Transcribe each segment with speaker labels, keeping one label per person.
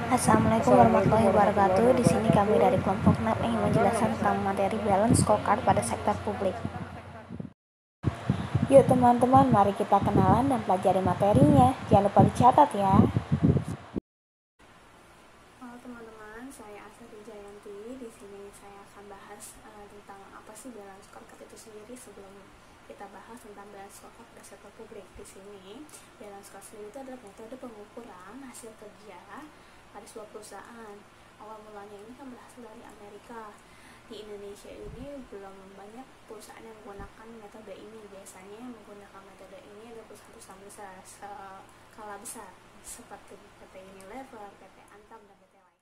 Speaker 1: Assalamualaikum warahmatullahi wabarakatuh. Di sini kami dari kelompok 6 ingin menjelaskan tentang materi balance scorecard pada sektor publik. Yuk teman-teman, mari kita kenalan dan pelajari materinya. Jangan lupa dicatat ya.
Speaker 2: Halo teman-teman, saya Asa Jayanti. Di sini saya akan bahas tentang apa sih balance scorecard itu sendiri. Sebelum kita bahas tentang balance scorecard pada sektor publik, di sini balance scorecard sendiri itu adalah metode pengukuran hasil kerja pada sebuah perusahaan. Awal mulanya ini kan berasal dari Amerika. Di Indonesia ini belum banyak perusahaan yang menggunakan metode ini. Biasanya yang menggunakan metode ini adalah perusahaan-perusahaan besar, skala besar, seperti PT Unilever, PT Antam, dan PT lain.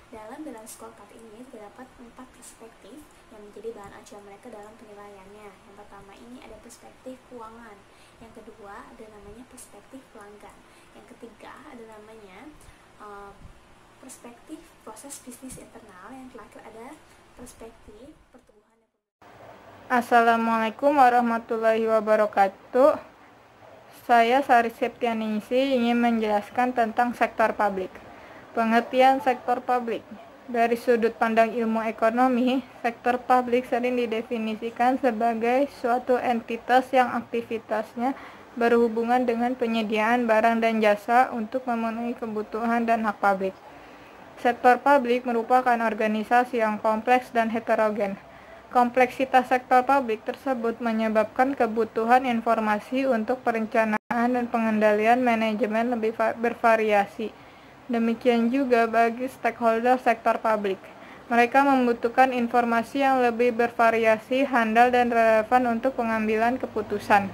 Speaker 2: Dalam balance scorecard ini terdapat 4 perspektif yang menjadi bahan acuan mereka dalam penilaiannya. Yang pertama ini ada perspektif keuangan. Yang kedua ada namanya perspektif pelanggan. Yang ketiga ada namanya perspektif proses bisnis internal. Yang terakhir ada perspektif pertumbuhan dan pembangunan.
Speaker 3: Assalamualaikum warahmatullahi wabarakatuh. Saya Sari Septianingsih ingin menjelaskan tentang sektor publik. Pengertian sektor publik. Dari sudut pandang ilmu ekonomi, sektor publik sering didefinisikan sebagai suatu entitas yang aktivitasnya berhubungan dengan penyediaan barang dan jasa untuk memenuhi kebutuhan dan hak publik. Sektor publik merupakan organisasi yang kompleks dan heterogen. Kompleksitas sektor publik tersebut menyebabkan kebutuhan informasi untuk perencanaan dan pengendalian manajemen lebih bervariasi. Demikian juga bagi stakeholder sektor publik. Mereka membutuhkan informasi yang lebih bervariasi, handal, dan relevan untuk pengambilan keputusan.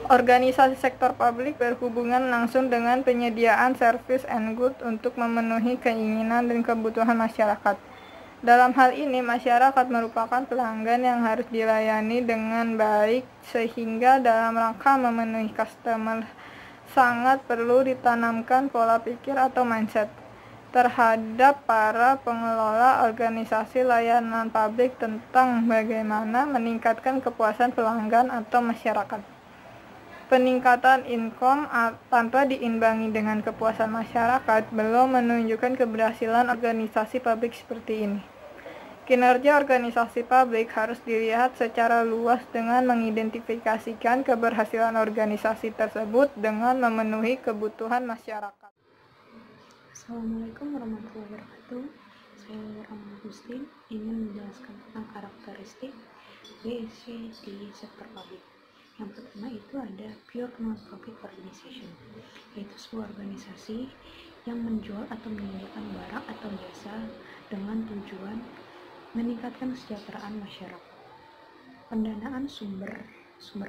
Speaker 3: Organisasi sektor publik berhubungan langsung dengan penyediaan service and goods untuk memenuhi keinginan dan kebutuhan masyarakat. Dalam hal ini, masyarakat merupakan pelanggan yang harus dilayani dengan baik, sehingga dalam rangka memenuhi customer, sangat perlu ditanamkan pola pikir atau mindset terhadap para pengelola organisasi layanan publik tentang bagaimana meningkatkan kepuasan pelanggan atau masyarakat. Peningkatan income tanpa diimbangi dengan kepuasan masyarakat belum menunjukkan keberhasilan organisasi publik seperti ini. Kinerja organisasi publik harus dilihat secara luas dengan mengidentifikasikan keberhasilan organisasi tersebut dengan memenuhi kebutuhan masyarakat.
Speaker 4: Assalamualaikum warahmatullahi wabarakatuh. Saya Rahman Agustin ingin menjelaskan tentang karakteristik BSC di sektor publik. Yang pertama itu ada pure non-profit organization, yaitu sebuah organisasi yang menjual atau menyediakan barang atau jasa dengan tujuan meningkatkan kesejahteraan masyarakat. Pendanaan sumber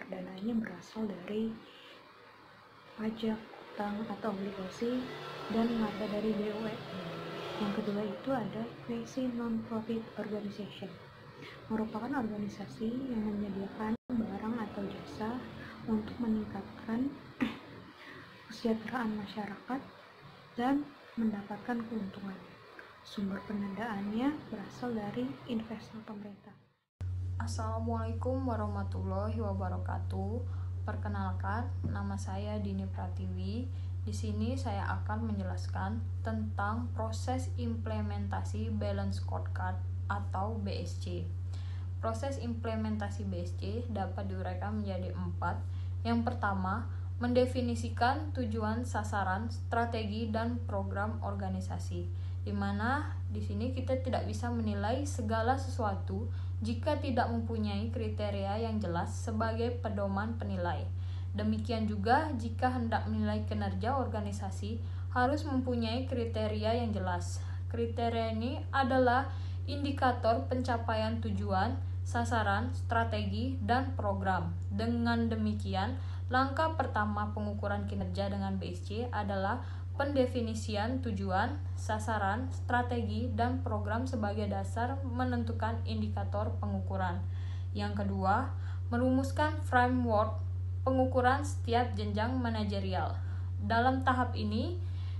Speaker 4: dananya berasal dari pajak, utang atau obligasi, dan laba dari BUMN. Yang kedua itu ada quasi non-profit organization, merupakan organisasi yang menyediakan barang atau jasa untuk meningkatkan kesejahteraan masyarakat dan mendapatkan keuntungan. Sumber pendanaannya berasal dari investor pemerintah.
Speaker 5: Assalamualaikum warahmatullahi wabarakatuh. Perkenalkan, nama saya Dini Pratiwi. Di sini saya akan menjelaskan tentang proses implementasi balance scorecard atau BSC. Proses implementasi BSC dapat diuraikan menjadi 4. Yang pertama, mendefinisikan tujuan, sasaran, strategi, dan program organisasi. Di mana di sini kita tidak bisa menilai segala sesuatu jika tidak mempunyai kriteria yang jelas sebagai pedoman penilai. Demikian juga jika hendak menilai kinerja organisasi harus mempunyai kriteria yang jelas. Kriteria ini adalah indikator pencapaian tujuan, sasaran, strategi, dan program. Dengan demikian, langkah pertama pengukuran kinerja dengan BSC adalah pendefinisian tujuan, sasaran, strategi, dan program sebagai dasar menentukan indikator pengukuran. Yang kedua, merumuskan framework pengukuran setiap jenjang manajerial. Dalam tahap ini,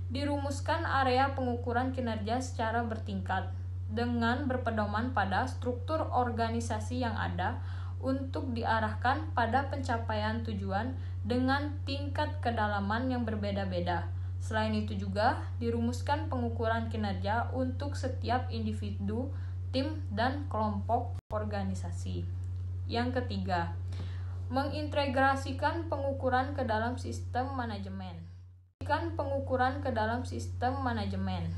Speaker 5: dirumuskan area pengukuran kinerja secara bertingkat dengan berpedoman pada struktur organisasi yang ada untuk diarahkan pada pencapaian tujuan dengan tingkat kedalaman yang berbeda-beda. Selain itu juga dirumuskan pengukuran kinerja untuk setiap individu, tim, dan kelompok organisasi. Yang ketiga, mengintegrasikan pengukuran ke dalam sistem manajemen. Pengukuran ke dalam sistem manajemen.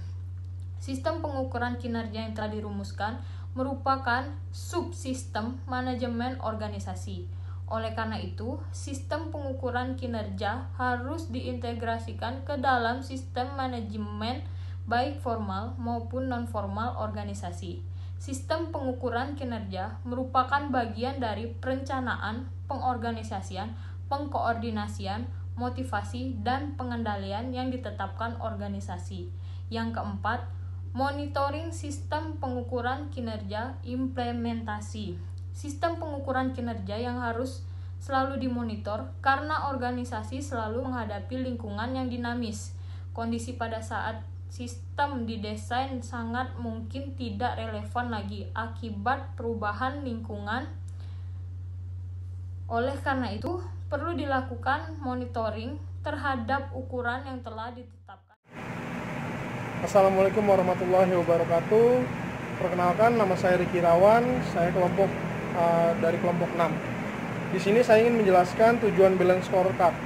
Speaker 5: Sistem pengukuran kinerja yang telah dirumuskan merupakan subsistem manajemen organisasi. Oleh karena itu, sistem pengukuran kinerja harus diintegrasikan ke dalam sistem manajemen baik formal maupun non-formal organisasi. Sistem pengukuran kinerja merupakan bagian dari perencanaan, pengorganisasian, pengkoordinasian, motivasi, dan pengendalian yang ditetapkan organisasi. Yang keempat, monitoring sistem pengukuran kinerja implementasi. Sistem pengukuran kinerja yang harus selalu dimonitor karena organisasi selalu menghadapi lingkungan yang dinamis. Kondisi pada saat sistem didesain sangat mungkin tidak relevan lagi akibat perubahan lingkungan. Oleh karena itu, perlu dilakukan monitoring terhadap ukuran yang telah ditetapkan.
Speaker 6: Assalamualaikum warahmatullahi wabarakatuh. Perkenalkan, nama saya Riki Rawan, saya dari kelompok 6. Di sini saya ingin menjelaskan tujuan balance scorecard.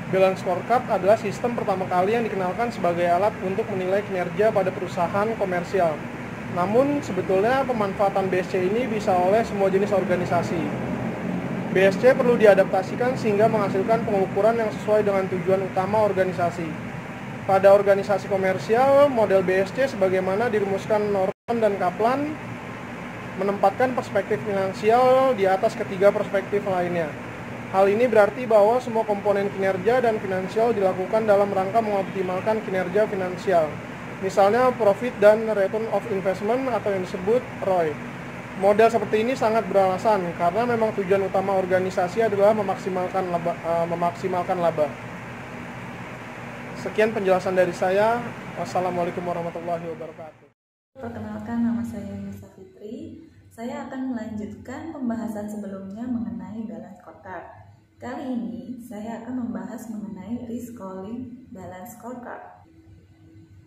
Speaker 6: Balance scorecard adalah sistem pertama kali yang dikenalkan sebagai alat untuk menilai kinerja pada perusahaan komersial. Namun, sebetulnya pemanfaatan BSC ini bisa oleh semua jenis organisasi. BSC perlu diadaptasikan sehingga menghasilkan pengukuran yang sesuai dengan tujuan utama organisasi. Pada organisasi komersial, model BSC sebagaimana dirumuskan Norton dan Kaplan menempatkan perspektif finansial di atas ketiga perspektif lainnya. Hal ini berarti bahwa semua komponen kinerja dan finansial dilakukan dalam rangka mengoptimalkan kinerja finansial. Misalnya profit dan return of investment atau yang disebut ROI. Model seperti ini sangat beralasan karena memang tujuan utama organisasi adalah memaksimalkan laba. Sekian penjelasan dari saya. Wassalamualaikum warahmatullahi wabarakatuh.
Speaker 7: Perkenalkan, nama saya Nisa Fitri. Saya akan melanjutkan pembahasan sebelumnya mengenai balance scorecard. Kali ini saya akan membahas mengenai risk scoring balance scorecard.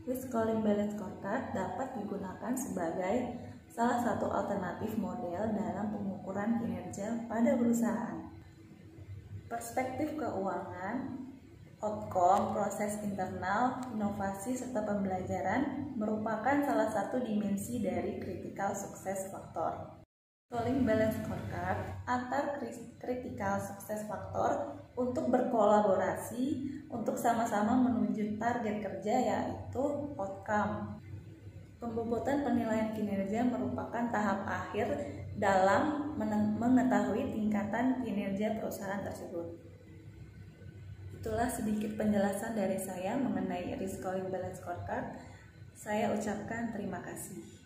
Speaker 7: Risk scoring balance scorecard dapat digunakan sebagai salah satu alternatif model dalam pengukuran kinerja pada perusahaan. Perspektif keuangan, outcome, proses internal, inovasi, serta pembelajaran merupakan salah satu dimensi dari critical success factor. Scoring balance scorecard antar critical success factor untuk berkolaborasi untuk sama-sama menuju target kerja, yaitu outcome. Pembobotan penilaian kinerja merupakan tahap akhir dalam mengetahui tingkatan kinerja perusahaan tersebut. Itulah sedikit penjelasan dari saya mengenai risk scoring balance scorecard. Saya ucapkan terima kasih.